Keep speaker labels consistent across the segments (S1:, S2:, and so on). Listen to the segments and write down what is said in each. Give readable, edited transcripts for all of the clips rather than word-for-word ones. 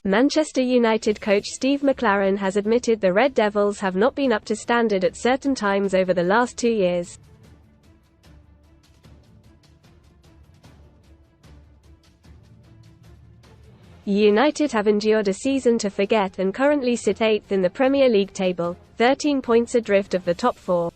S1: Manchester United coach Steve McClaren has admitted the Red Devils have not been up to standard at certain times over the last 2 years. United have endured a season to forget and currently sit 8th in the Premier League table, 13 points adrift of the top 4.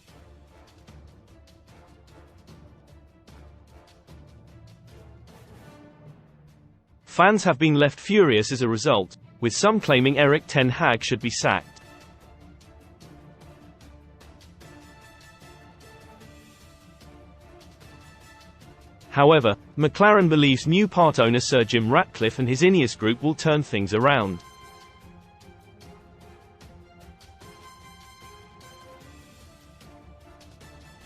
S2: Fans have been left furious as a result, with some claiming Erik ten Hag should be sacked. However, McClaren believes new part owner Sir Jim Ratcliffe and his Ineos group will turn things around.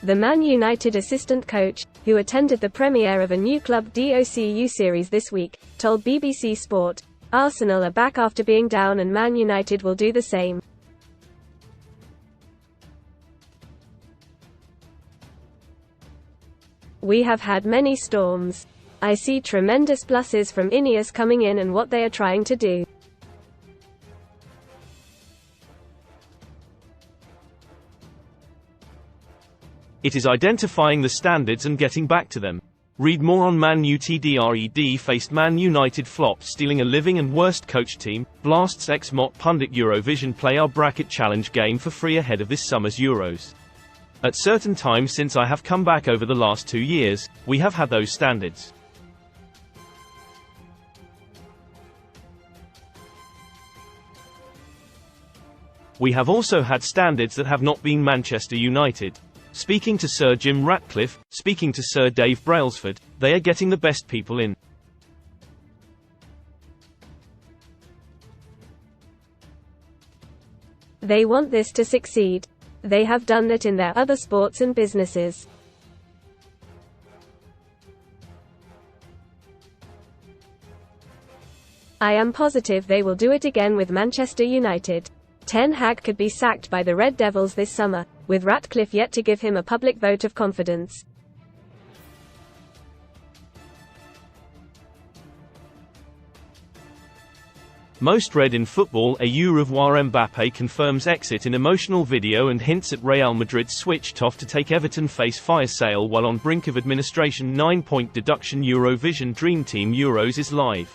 S1: The Man United assistant coach, who attended the premiere of a new club DOCU series this week, told BBC Sport, "Arsenal are back after being down and Man United will do the same. We have had many storms. I see tremendous pluses from Ineos coming in and what they are trying to do.
S2: It is identifying the standards and getting back to them." Read more on Man Utd. Red faced Man United flop, stealing a living and worst coach team, blasts ex-Mot pundit. Eurovision play our bracket challenge game for free ahead of this summer's Euros. At certain times since I have come back over the last 2 years, we have had those standards. We have also had standards that have not been Manchester United. Speaking to Sir Jim Ratcliffe, speaking to Sir Dave Brailsford, they are getting the best people in.
S1: They want this to succeed. They have done that in their other sports and businesses. I am positive they will do it again with Manchester United. Ten Hag could be sacked by the Red Devils this summer, with Ratcliffe yet to give him a public vote of confidence.
S2: Most read in football. Au revoir. Mbappé confirms exit in emotional video and hints at Real Madrid switched off to take Everton face fire sale while on brink of administration. 9-point deduction. Eurovision Dream Team Euros is live.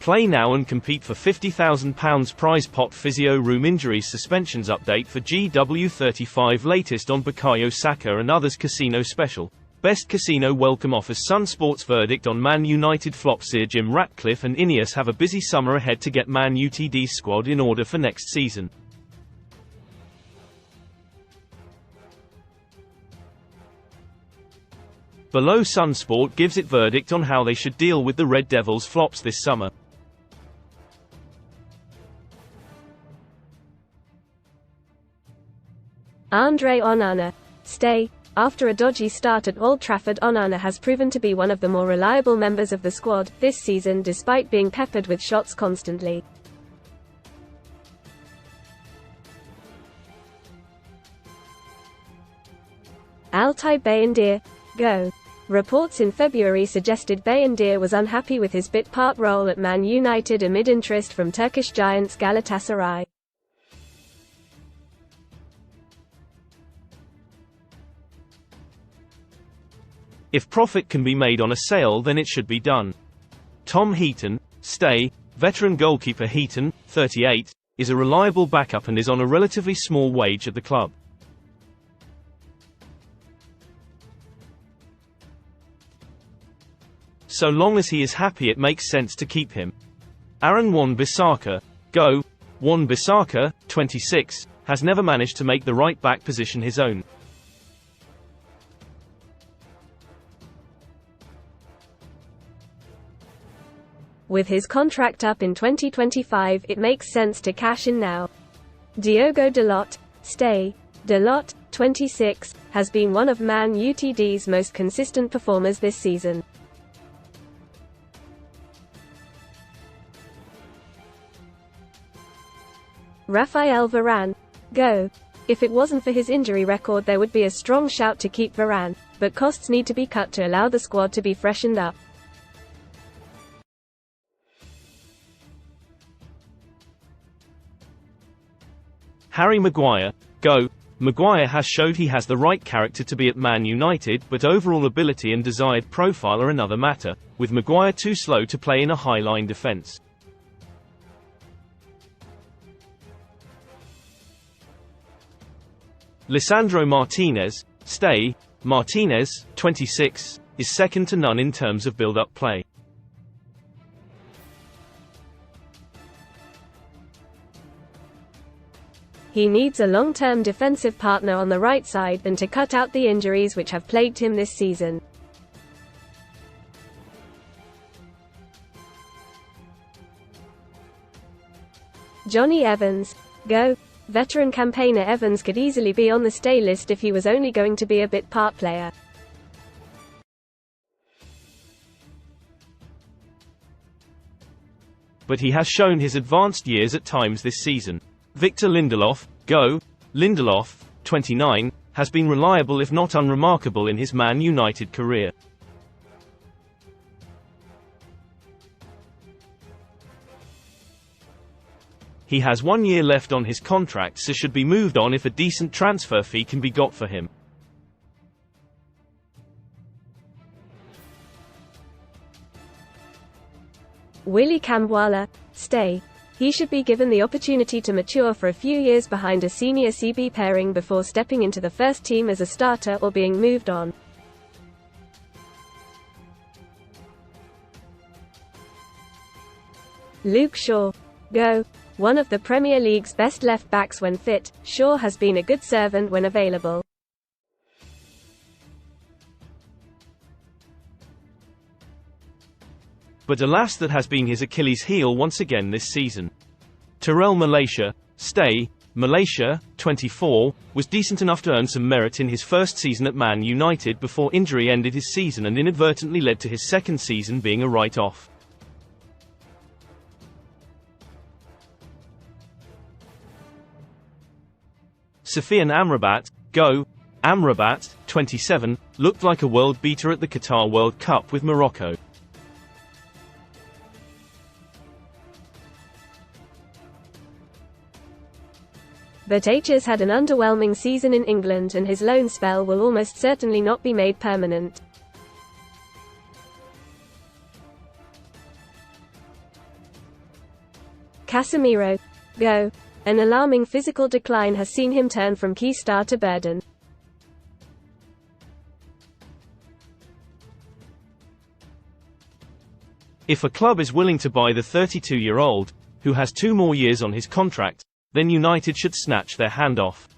S2: Play now and compete for £50,000 prize pot. Physio room injuries suspensions update for GW35. Latest on Bukayo Saka and others. Casino special. Best casino welcome offers. Sun Sports verdict on Man United flop. Sir Jim Ratcliffe and Ineos have a busy summer ahead to get Man Utd's squad in order for next season. Below, Sun Sport gives it verdict on how they should deal with the Red Devils flops this summer.
S1: Andre Onana. Stay. After a dodgy start at Old Trafford, Onana has proven to be one of the more reliable members of the squad this season despite being peppered with shots constantly. Altay Bayındır. Go. Reports in February suggested Bayındır was unhappy with his bit-part role at Man United amid interest from Turkish giants Galatasaray.
S2: If profit can be made on a sale, then it should be done. Tom Heaton. Stay. Veteran goalkeeper Heaton, 38, is a reliable backup and is on a relatively small wage at the club. So long as he is happy, it makes sense to keep him. Aaron Wan-Bissaka. Go. Wan-Bissaka, 26, has never managed to make the right-back position his own.
S1: With his contract up in 2025, it makes sense to cash in now. Diogo Dalot. Stay. Dalot, 26, has been one of Man Utd's most consistent performers this season. Raphael Varane. Go. If it wasn't for his injury record, there would be a strong shout to keep Varane, but costs need to be cut to allow the squad to be freshened up.
S2: Harry Maguire, go. Maguire has showed he has the right character to be at Man United, but overall ability and desired profile are another matter, with Maguire too slow to play in a high-line defence. Lisandro Martinez, stay. Martinez, 26, is second to none in terms of build-up play.
S1: He needs a long-term defensive partner on the right side and to cut out the injuries which have plagued him this season. Johnny Evans, go. Veteran campaigner Evans could easily be on the stay list if he was only going to be a bit part player.
S2: But he has shown his advanced years at times this season. Victor Lindelof, go. Lindelof, 29, has been reliable if not unremarkable in his Man United career. He has 1 year left on his contract, so should be moved on if a decent transfer fee can be got for him.
S1: Willy Kambwala, stay. He should be given the opportunity to mature for a few years behind a senior CB pairing before stepping into the first team as a starter or being moved on. Luke Shaw, go. One of the Premier League's best left-backs when fit, Shaw has been a good servant when available.
S2: But alas, that has been his Achilles heel once again this season. Terrell Malaysia, stay. Malaysia, 24, was decent enough to earn some merit in his first season at Man United before injury ended his season and inadvertently led to his second season being a write-off. Sofian Amrabat, go. Amrabat, 27, looked like a world beater at the Qatar World Cup with Morocco.
S1: But H has had an underwhelming season in England and his loan spell will almost certainly not be made permanent. Casemiro, go. An alarming physical decline has seen him turn from key star to burden.
S2: If a club is willing to buy the 32-year-old, who has 2 more years on his contract, then United should snatch their hand off.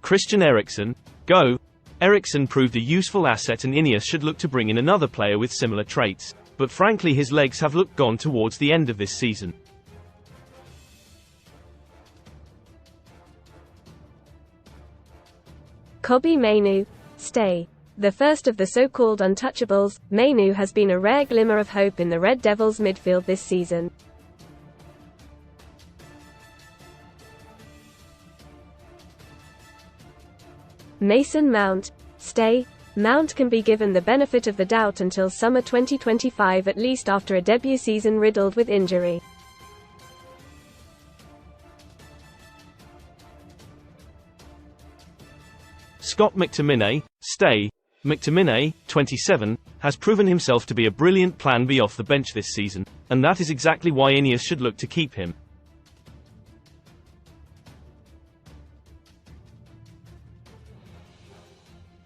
S2: Christian Eriksen, go. Eriksen proved a useful asset and Ineos should look to bring in another player with similar traits, but frankly his legs have looked gone towards the end of this season.
S1: Kobbie Mainoo, stay. The first of the so-called untouchables, Mainoo has been a rare glimmer of hope in the Red Devils midfield this season. Mason Mount, stay. Mount can be given the benefit of the doubt until summer 2025 at least after a debut season riddled with injury.
S2: Scott McTominay, stay. McTominay, 27, has proven himself to be a brilliant plan B off the bench this season, and that is exactly why Ineos should look to keep him.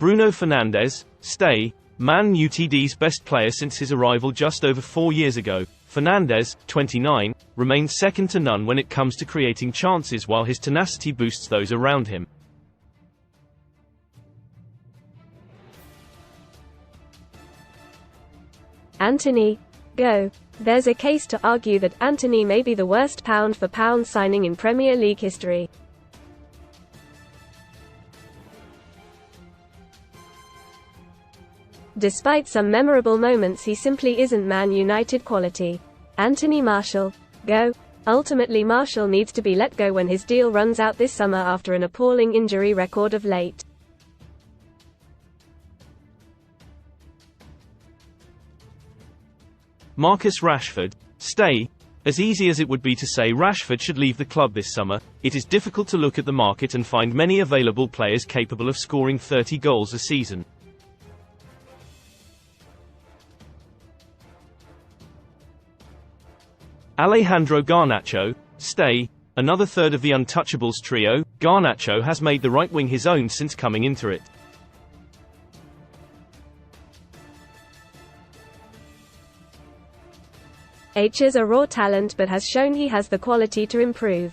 S2: Bruno Fernandes, stay. Man Utd's best player since his arrival just over 4 years ago, Fernandes, 29, remains second to none when it comes to creating chances while his tenacity boosts those around him.
S1: Antony, go. There's a case to argue that Antony may be the worst pound-for-pound signing in Premier League history. Despite some memorable moments, he simply isn't Man United quality. Anthony Martial, go. Ultimately, Martial needs to be let go when his deal runs out this summer after an appalling injury record of late.
S2: Marcus Rashford, stay. As easy as it would be to say Rashford should leave the club this summer, it is difficult to look at the market and find many available players capable of scoring 30 goals a season. Alejandro Garnacho, stay. Another third of the Untouchables trio, Garnacho has made the right wing his own since coming into it.
S1: H is a raw talent but has shown he has the quality to improve.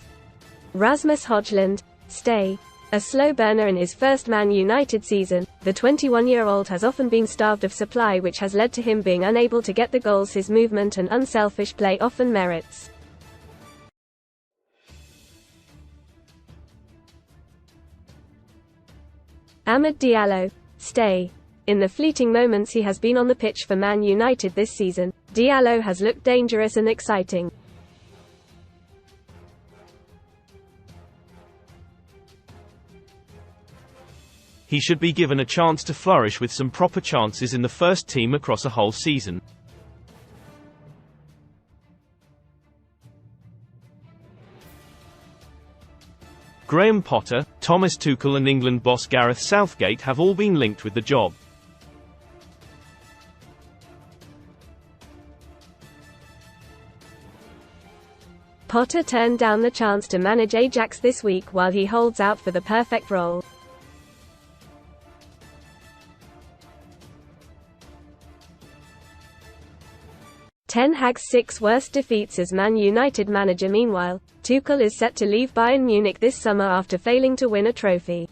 S1: Rasmus Højlund, stay. A slow burner in his first Man United season, the 21-year-old has often been starved of supply, which has led to him being unable to get the goals his movement and unselfish play often merits. Amad Diallo, stay. In the fleeting moments he has been on the pitch for Man United this season, Diallo has looked dangerous and exciting.
S2: He should be given a chance to flourish with some proper chances in the first team across a whole season. Graham Potter, Thomas Tuchel and England boss Gareth Southgate have all been linked with the job.
S1: Potter turned down the chance to manage Ajax this week while he holds out for the perfect role. Ten Hag's 6 worst defeats as Man United manager. Meanwhile, Tuchel is set to leave Bayern Munich this summer after failing to win a trophy.